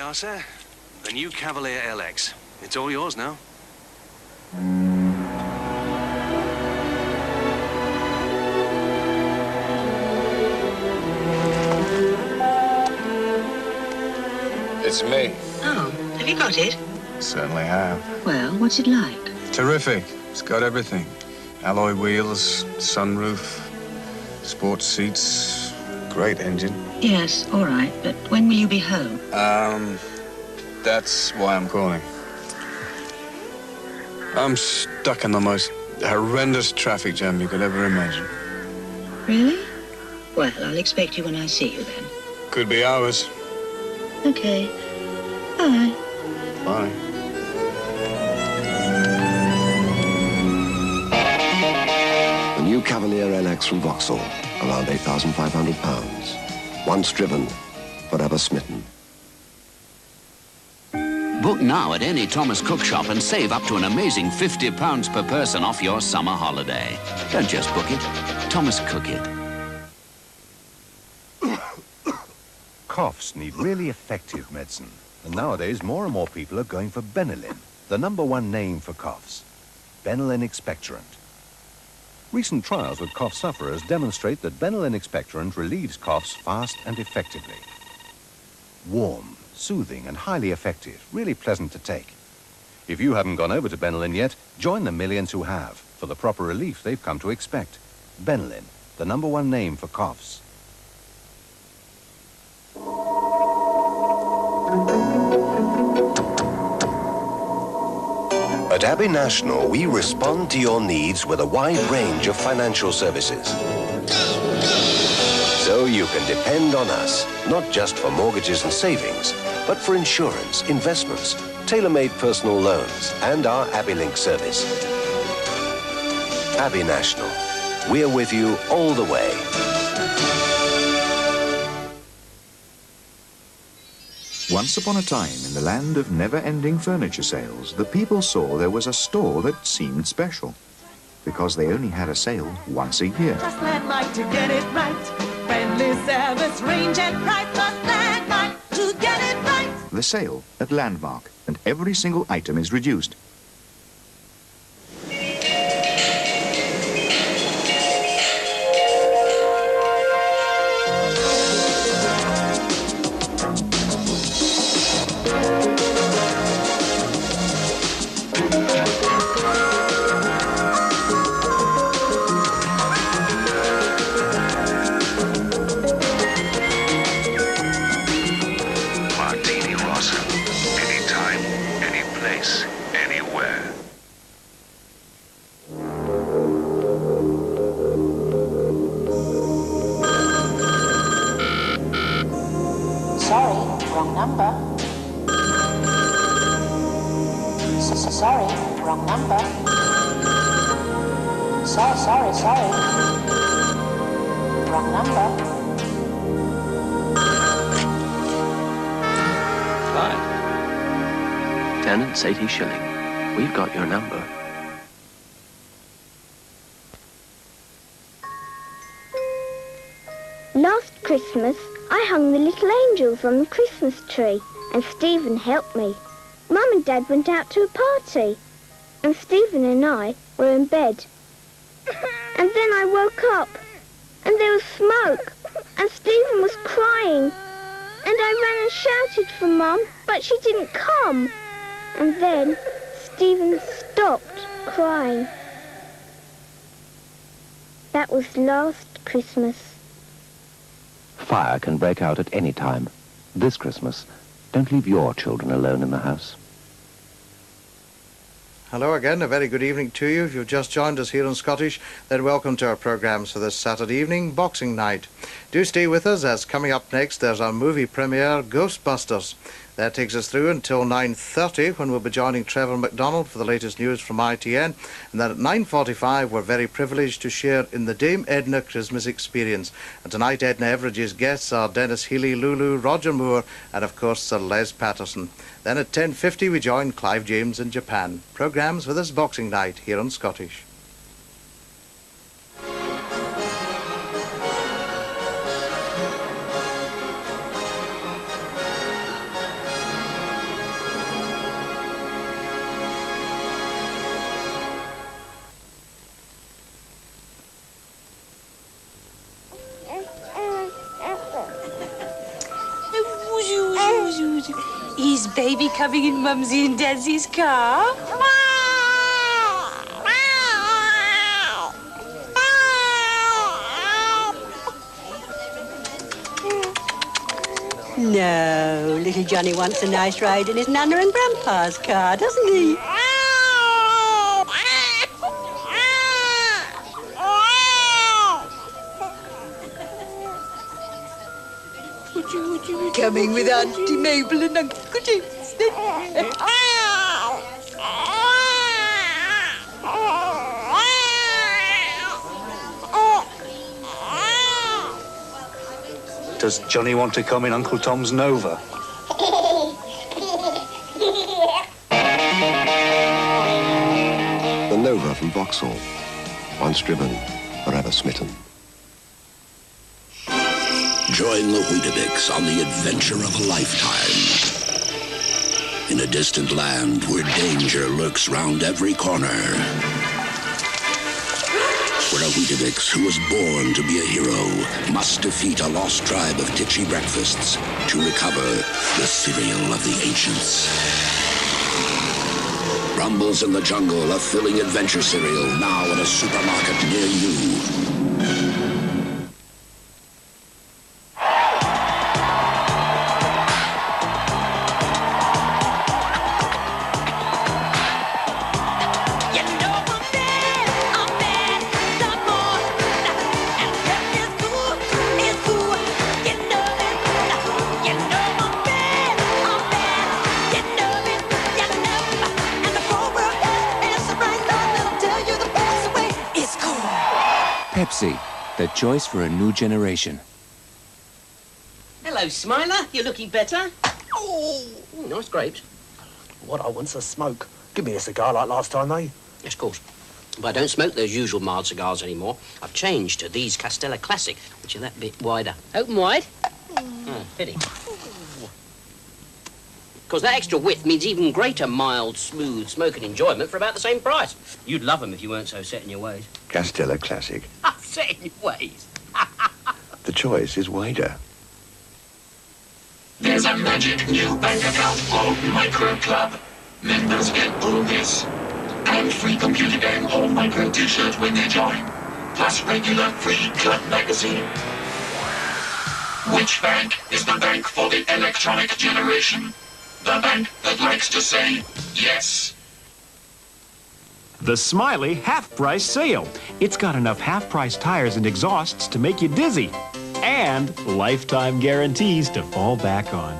are, sir. The new Cavalier LX. It's all yours now. It's me. Oh, have you got it? Certainly have. Well, what's it like? Terrific. It's got everything. Alloy wheels, sunroof, sports seats, great engine. Yes, all right, but when will you be home? That's why I'm calling. I'm stuck in the most horrendous traffic jam you could ever imagine. Really? Well, I'll expect you when I see you then. Could be hours. Okay. Bye. Bye. The new Cavalier LX from Vauxhall, around £8,500. Once driven, forever smitten. Book now at any Thomas Cook shop and save up to an amazing £50 per person off your summer holiday. Don't just book it, Thomas Cook it. Coughs need really effective medicine. And nowadays, more and more people are going for Benylin, the #1 name for coughs. Benylin expectorant. Recent trials with cough sufferers demonstrate that Benylin expectorant relieves coughs fast and effectively. Warm, soothing and highly effective, really pleasant to take. If you haven't gone over to Benylin yet, join the millions who have for the proper relief they've come to expect. Benylin, the #1 name for coughs. At Abbey National, we respond to your needs with a wide range of financial services. So you can depend on us, not just for mortgages and savings, but for insurance, investments, tailor-made personal loans, and our Abbey Link service. Abbey National. We're with you all the way. Once upon a time, in the land of never-ending furniture sales, the people saw there was a store that seemed special, because they only had a sale once a year. Trust Landmark to get it right. Friendly service, range and price. Trust Landmark to get it right. The sale at Landmark, and every single item is reduced. Tenants 80 shilling. We've got your number. Last Christmas, I hung the little angels on the Christmas tree, and Stephen helped me. Mum and Dad went out to a party, and Stephen and I were in bed. And then I woke up, and there was smoke, and Stephen was crying. And I ran and shouted for Mum, but she didn't come. And then Stephen stopped crying. That was last Christmas. Fire can break out at any time. This Christmas, don't leave your children alone in the house. Hello again, a very good evening to you. If you've just joined us here in Scottish, then welcome to our programmes for this Saturday evening, Boxing Night. Do stay with us, as coming up next there's our movie premiere, Ghostbusters. That takes us through until 9:30, when we'll be joining Trevor MacDonald for the latest news from ITN. And then at 9:45, we're very privileged to share in the Dame Edna Christmas experience. And tonight, Edna Everidge's guests are Dennis Healy, Lulu, Roger Moore, and of course Sir Les Patterson. Then at 10:50, we join Clive James in Japan. Programmes for this Boxing Night here on Scottish. Is baby coming in Mumsy and Dadsy's car? No, little Johnny wants a nice ride in his Nana and Grandpa's car, doesn't he? Coming with Auntie Mabel and Uncle James. Does Johnny want to come in Uncle Tom's Nova? The Nova from Vauxhall. Once driven, forever smitten. Join the Weetabix on the adventure of a lifetime. In a distant land where danger lurks round every corner. Where a Weetabix who was born to be a hero must defeat a lost tribe of titchy breakfasts to recover the cereal of the ancients. Rumbles in the Jungle, a thrilling adventure serial now in a supermarket near you. Pepsi, the choice for a new generation. Hello, Smiler. You're looking better. Oh, nice grapes. What I want's a smoke. Give me a cigar like last time, eh? Yes, of course. But I don't smoke those usual mild cigars anymore. I've changed to these Castella Classic, which are that bit wider. Open wide. Oh, pity. Because that extra width means even greater mild, smooth smoking enjoyment for about the same price. You'd love them if you weren't so set in your ways. Castella Classic. Set in your ways. The choice is wider. There's a magic new bank account called Micro Club. Members get bonus and free computer game or micro t-shirt when they join. Plus regular free club magazine. Which bank is the bank for the electronic generation? The bank that likes to say yes. The Smiley half-price sale. It's got enough half-price tires and exhausts to make you dizzy. And lifetime guarantees to fall back on.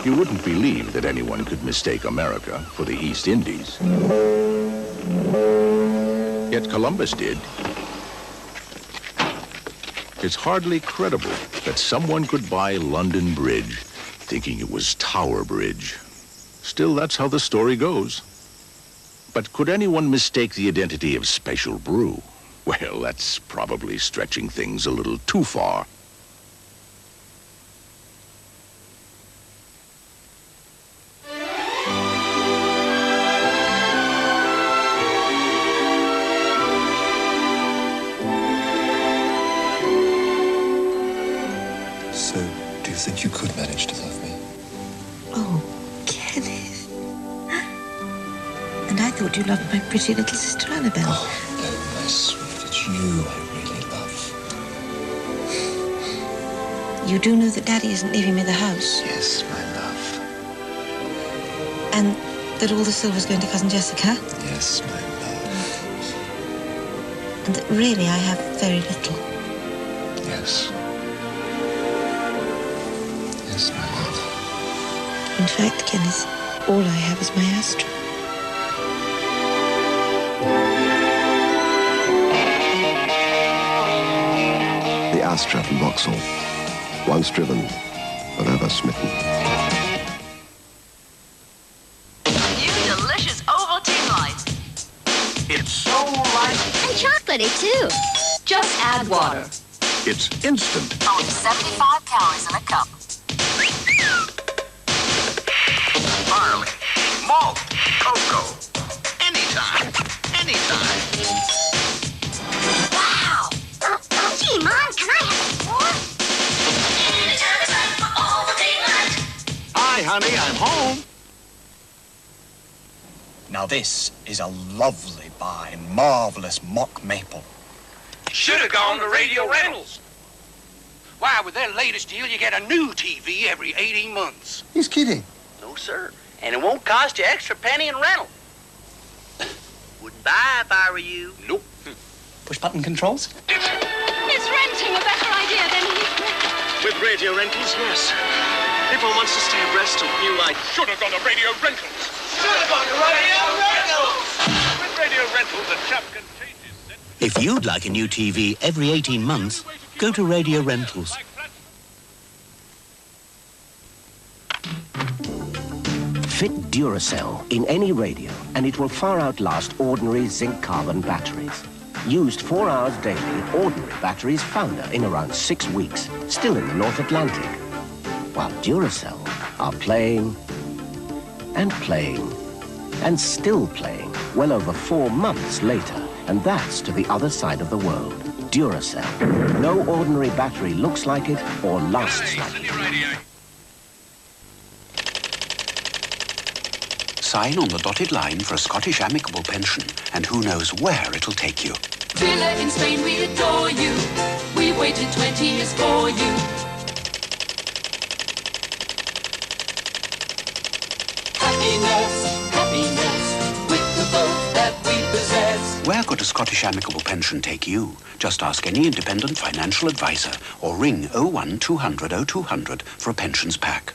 You wouldn't believe that anyone could mistake America for the East Indies. Yet Columbus did. It's hardly credible that someone could buy London Bridge thinking it was Tower Bridge. Still, that's how the story goes. But could anyone mistake the identity of Special Brew? Well, that's probably stretching things a little too far. So, do you think you could manage to love me? Oh, Kenneth. And I thought you loved my pretty little sister Annabelle. Oh, no, my sweet, it's you I really love. You do know that Daddy isn't leaving me the house? Yes, my love. And that all the silver's going to Cousin Jessica? Yes, my love. And that really I have very little? Yes. Yes, my love. In fact, Kenneth, all I have is my Astra. The Astra from Vauxhall. Once driven, forever smitten. New delicious Ovaltine Light. It's so light. And chocolatey, too. Just add water. It's instant. Only 75 calories in a cup. Barley, malt, cocoa. Anytime. Anytime. Wow! Gee, Mom, can I have more? honey, I'm home. Now this is a lovely buy, marvellous mock maple. Should have gone to Radio Rentals. Why, with their latest deal, you get a new TV every 18 months. He's kidding. No, sir. And it won't cost you extra penny in rental. Wouldn't buy if I were you. Nope. Push button controls? Is renting a better idea than he's... With Radio Rentals, yes. Everyone wants to stay abreast of new life. Should have gone to Radio Rentals. Should have gone to Radio Rentals. With Radio Rentals, a chap can change his set. If you'd like a new TV every 18 months, go to Radio Rentals. Fit Duracell in any radio, and it will far outlast ordinary zinc-carbon batteries. Used 4 hours daily, ordinary batteries founder in around 6 weeks, still in the North Atlantic. While Duracell are playing and playing and still playing well over 4 months later, and that's to the other side of the world. Duracell. No ordinary battery looks like it or lasts like it. Sign on the dotted line for a Scottish amicable pension, and who knows where it'll take you. Villa in Spain, we adore you. We waited 20 years for you. Happiness, happiness, with the boat that we possess. Where could a Scottish amicable pension take you? Just ask any independent financial advisor or ring 01 200 0200 for a pensions pack.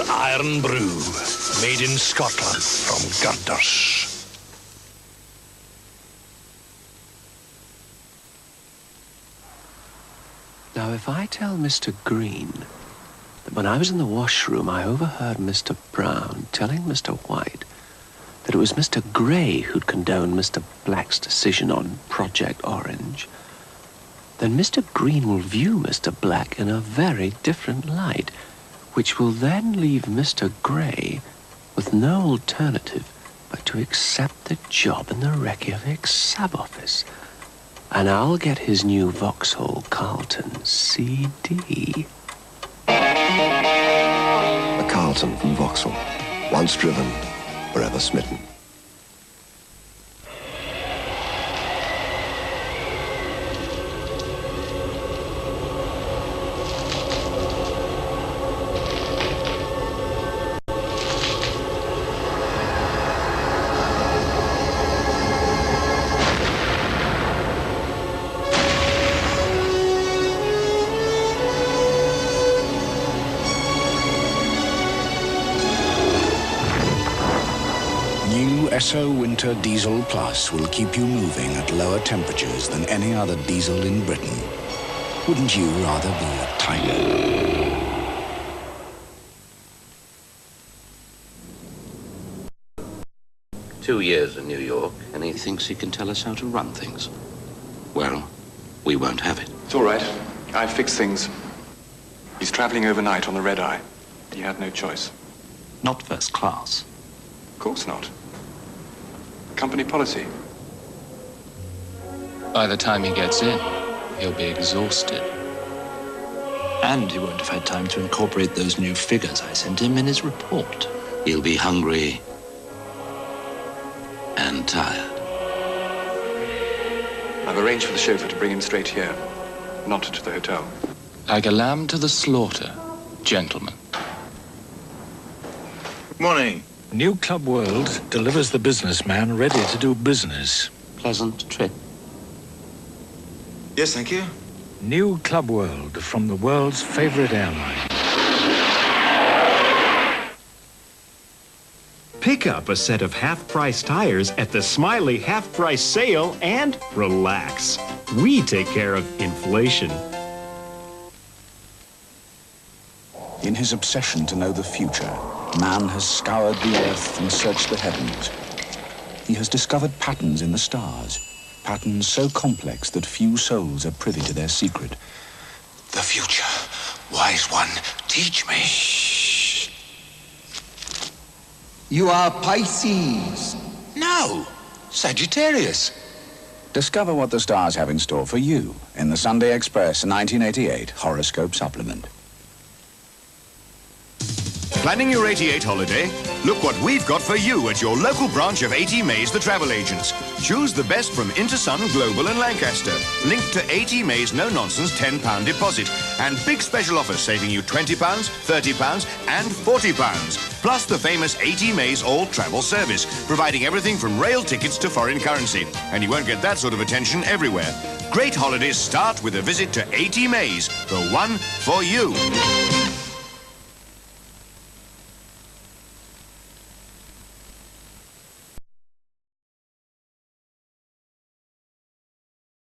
Iron brew, made in Scotland from girders. Now, if I tell Mr. Green that when I was in the washroom, I overheard Mr. Brown telling Mr. White that it was Mr. Grey who'd condoned Mr. Black's decision on Project Orange, then Mr. Green will view Mr. Black in a very different light, which will then leave Mr. Grey with no alternative but to accept the job in the Reykjavik sub-office. And I'll get his new Vauxhall Carlton CD. A Carlton from Vauxhall. Once driven, forever smitten. Esso Winter Diesel Plus will keep you moving at lower temperatures than any other diesel in Britain. Wouldn't you rather be a tiger? "2 years in New York, and he thinks he can tell us how to run things. Well, we won't have it. It's all right. I fix things. He's traveling overnight on the red eye. He had no choice. Not first class. Of course not. Company policy. By the time he gets in, he'll be exhausted. And he won't have had time to incorporate those new figures I sent him in his report. He'll be hungry and tired. I've arranged for the chauffeur to bring him straight here, not to the hotel. Like a lamb to the slaughter, gentlemen. Morning. New Club World delivers the businessman ready to do business. Pleasant trip. Yes, thank you. New Club World from the world's favorite airline. Pick up a set of half-price tires at the Smiley half-price sale and relax. We take care of inflation. In his obsession to know the future, man has scoured the earth and searched the heavens. He has discovered patterns in the stars, patterns so complex that few souls are privy to their secret. The future. Wise one, teach me. Shh. You are Pisces. No, Sagittarius. Discover what the stars have in store for you in the Sunday Express 1988 horoscope supplement. Planning your 88 holiday? Look what we've got for you at your local branch of 80 Mays, the travel agents. Choose the best from Intersun, Global and Lancaster. Linked to 80 Mays no-nonsense £10 deposit. And big special offers saving you £20, £30 and £40. Plus the famous 80 Mays all-travel service, providing everything from rail tickets to foreign currency. And you won't get that sort of attention everywhere. Great holidays start with a visit to 80 Mays, the one for you.